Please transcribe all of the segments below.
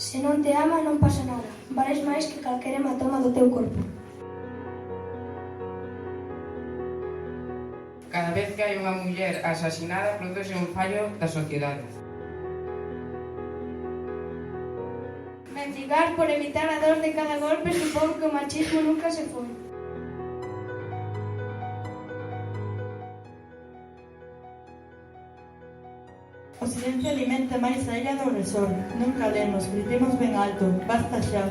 Se non te ama, non pasa nada. Vales máis que calquera hematoma do teu corpo. Cada vez que hai unha muller asasinada, produce un fallo da sociedade. Mendigar por evitar a dor de cada golpe supón que o machismo nunca se foi. O silencio alimenta máis a ira do agresor. Non calemos, gritemos ben alto. Basta xa.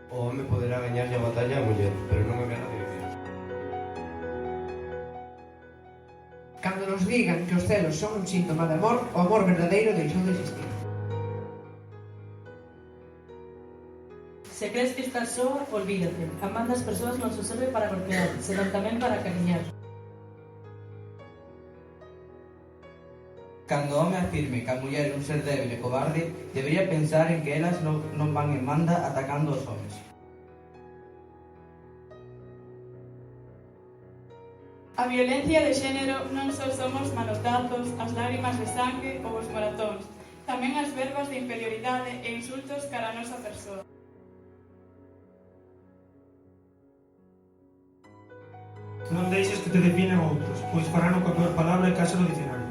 O home poderá gañarlle a batalla á muller, pero non a guerra de vivir. Cando nos digan que os celos son un síntoma de amor, o amor verdadeiro deixou de existir. Se crees que estás soa, olvídate. Amar das persoas non só serve para golpear, senón tamén para cariñar. Cando o home afirme que a muller é un ser débil e cobarde, debería pensar en que elas non van en manda atacando os homes. A violencia de xénero non só somos manotazos, as lágrimas de sangue ou os maratóns, tamén as verbas de inferioridade e insultos cara a nosa persoa. Non deixes que te definan outros, pois farano coa tua palabra e casa no dicionario.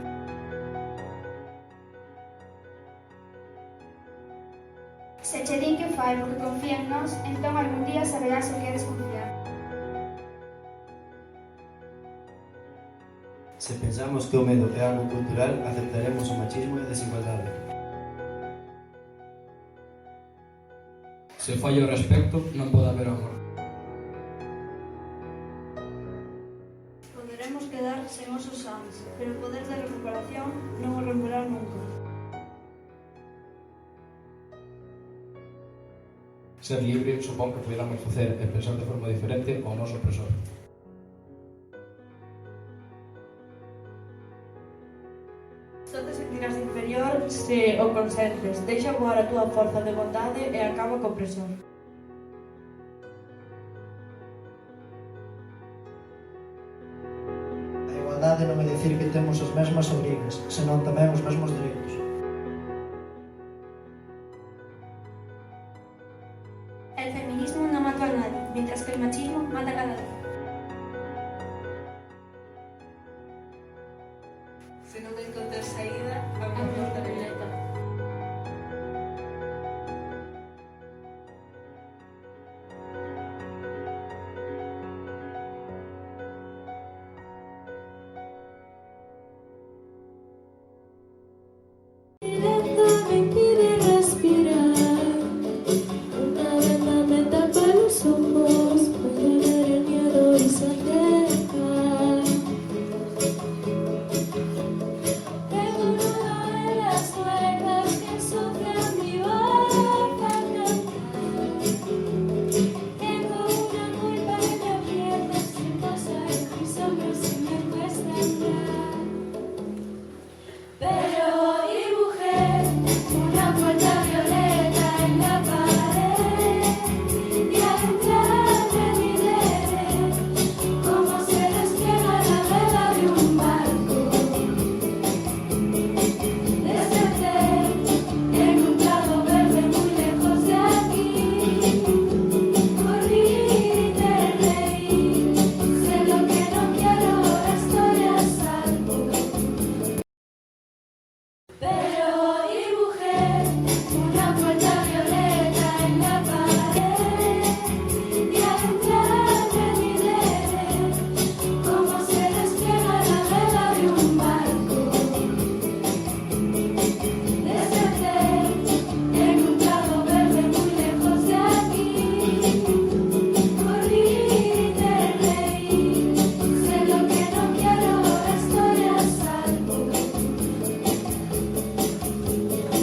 Se che din que fai porque confía en nós, entón algún día saberás o que é desconfiar. Se pensamos que o medo é algo cultural, aceptaremos o machismo e a desigualdade. Se falla o respecto, non pode haber amor. Poderemos quedar sen osos sans, pero o poder de recuperación non o romperá nunca. Ser libre supón que podamos facer e pensar de forma diferente ao noso opresor. Só te sentirás inferior se o consentes. Deixa voar a túa forza de bondade e acaba co opresor. A igualdade non é dicir que temos as mesmas obrigas, senón tamén os mesmos dereitos. El feminismo non mata a nadie, mientras que el machismo mata cada día. Se non encontras saída, a porta violeta. Una venda me tapa los ojos, puedo ver el miedo y sangre.